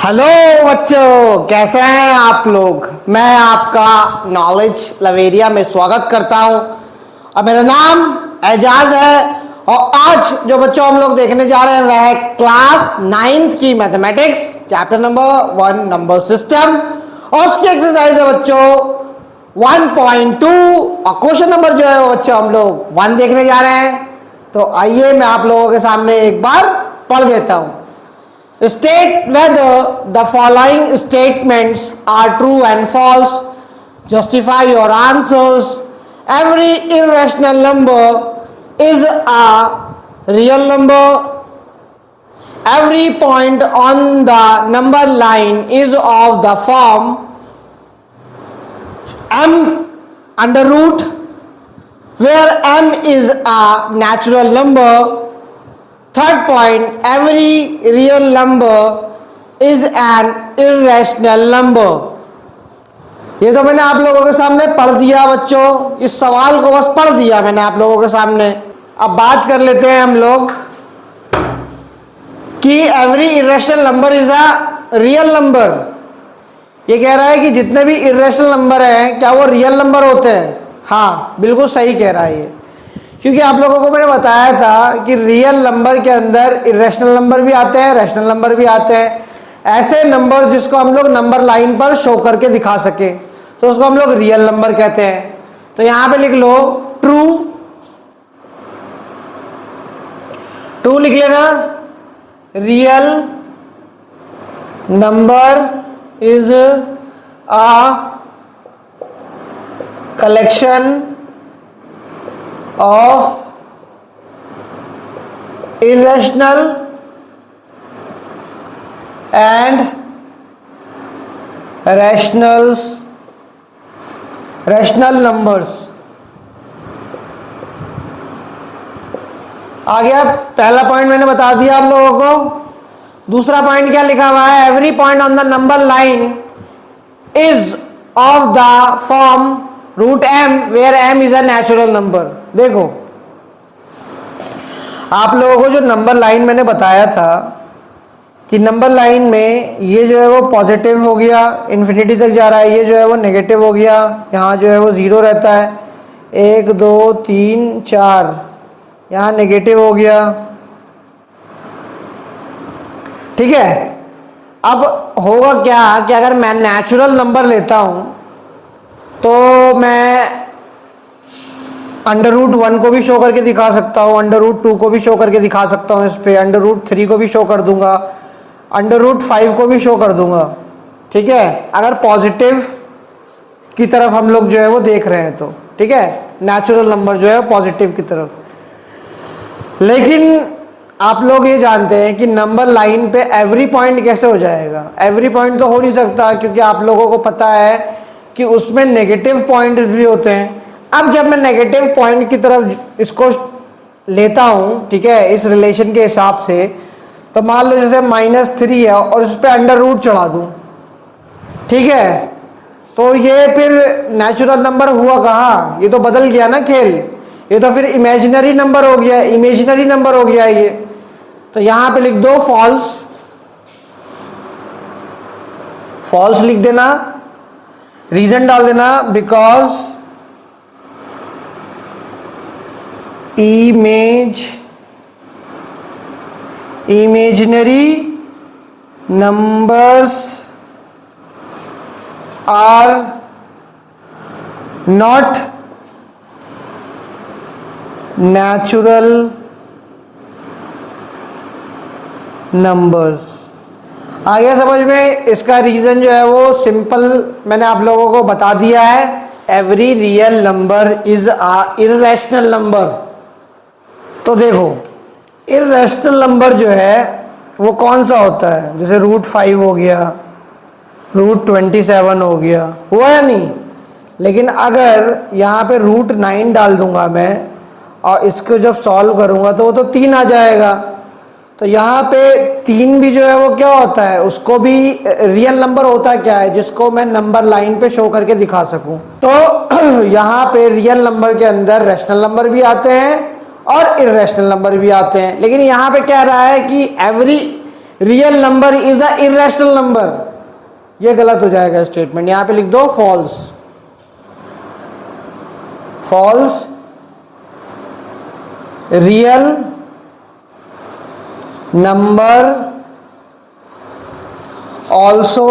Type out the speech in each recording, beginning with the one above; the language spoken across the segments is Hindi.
हेलो बच्चों, कैसे हैं आप लोग। मैं आपका नॉलेज लवेरिया में स्वागत करता हूं और मेरा नाम एजाज है। और आज जो बच्चों हम लोग देखने जा रहे हैं वह है क्लास 9th की mathematics chapter number 1 number system और उसकी एक्सरसाइज है बच्चों 1.2 और क्वेश्चन नंबर जो है वो बच्चों हम लोग 1 देखने जा रहे हैं। तो आइए मैं आप लोगों के सामने एक बार पढ़ देता हूं। State whether the following statements are true and false. Justify your answers. Every irrational number is a real number. Every point on the number line is of the form m under root, where m is a natural number. Third point, every real number is an irrational number. ये तो मैंने आप लोगों के सामने पढ़ दिया बच्चों, इस सवाल को बस पढ़ दिया मैंने आप लोगों के सामने। अब बात कर लेते हैं हम लोग कि every irrational number is a real number. ये कह रहा है कि जितने भी इरेशनल नंबर हैं क्या वो रियल नंबर होते हैं। हाँ, बिल्कुल सही कह रहा है ये, क्योंकि आप लोगों को मैंने बताया था कि रियल नंबर के अंदर इरेशनल नंबर भी आते हैं, रैशनल नंबर भी आते हैं। ऐसे नंबर जिसको हम लोग नंबर लाइन पर शो करके दिखा सके तो उसको हम लोग रियल नंबर कहते हैं। तो यहां पे लिख लो ट्रू लिख लेना। Real number is a collection of irrational and rational numbers। आ गया पहला पॉइंट, मैंने बता दिया आप लोगों को। दूसरा पॉइंट क्या लिखा हुआ है, every point on the number line is of the form root M where M is a natural number. देखो आप लोगों को जो नंबर लाइन मैंने बताया था कि नंबर लाइन में ये जो है वो पॉजिटिव हो गया, इन्फिनिटी तक जा रहा है, ये जो है वो नेगेटिव हो गया, यहाँ जो है वो जीरो रहता है, 1 2 3 4 यहाँ नेगेटिव हो गया। ठीक है, अब होगा क्या कि अगर मैं नेचुरल नंबर लेता हूं तो मैं अंडर रूट 1 को भी शो करके दिखा सकता हूँ, अंडर रूट 2 को भी शो करके दिखा सकता हूँ, इस पे अंडर रूट 3 को भी शो कर दूंगा, अंडर रूट 5 को भी शो कर दूंगा। ठीक है, अगर पॉजिटिव की तरफ हम लोग जो है वो देख रहे हैं तो ठीक है, नेचुरल नंबर जो है पॉजिटिव की तरफ। लेकिन आप लोग ये जानते हैं कि नंबर लाइन पे एवरी पॉइंट कैसे हो जाएगा। एवरी पॉइंट तो हो नहीं सकता, क्योंकि आप लोगों को पता है कि उसमें नेगेटिव पॉइंट भी होते हैं। अब जब मैं नेगेटिव पॉइंट की तरफ इसको लेता हूं, ठीक है, इस रिलेशन के हिसाब से, तो मान लो जैसे -3 है और उस पर अंडर रूट चढ़ा दूं, ठीक है, तो ये फिर नेचुरल नंबर हुआ कहाँ, ये तो बदल गया ना खेल, ये तो फिर इमेजिनरी नंबर हो गया, इमेजिनरी नंबर हो गया ये। तो यहां पे लिख दो फॉल्स, फॉल्स लिख देना, रीजन डाल देना, because imaginary numbers are not natural numbers। आ गया समझ में। इसका रीजन जो है वो सिंपल मैंने आप लोगों को बता दिया है, every real number is a irrational number. तो देखो इररेशनल नंबर जो है वो कौन सा होता है, जैसे रूट 5 हो गया, रूट 27 हो गया, हुआ या नहीं। लेकिन अगर यहाँ पे रूट 9 डाल दूंगा मैं और इसको जब सॉल्व करूंगा तो वो तो 3 आ जाएगा। तो यहाँ पे 3 भी जो है वो क्या होता है, उसको भी रियल नंबर होता क्या है, जिसको मैं नंबर लाइन पे शो करके दिखा सकूं। तो यहाँ पे रियल नंबर के अंदर रैशनल नंबर भी आते हैं और इररेशनल नंबर भी आते हैं। लेकिन यहाँ पे कह रहा है कि every real number is a irrational number, ये गलत हो जाएगा स्टेटमेंट, यहां पे लिख दो false. False, real number also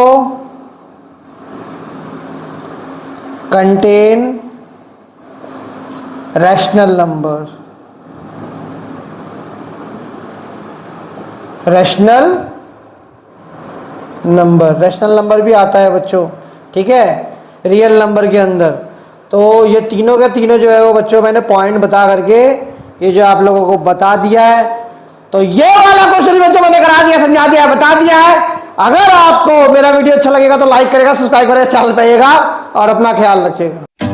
contain rational number. Rational number भी आता है बच्चों, ठीक है, रियल नंबर के अंदर। तो ये तीनों के तीनों जो है वो बच्चों मैंने पॉइंट बता करके ये जो आप लोगों को बता दिया है। तो ये वाला क्वेश्चन बच्चों मैंने करा दिया, समझा दिया, बता दिया है। अगर आपको मेरा वीडियो अच्छा लगेगा तो लाइक करेगा, सब्सक्राइब करेगा, चैनल पे आइएगा और अपना ख्याल रखिएगा।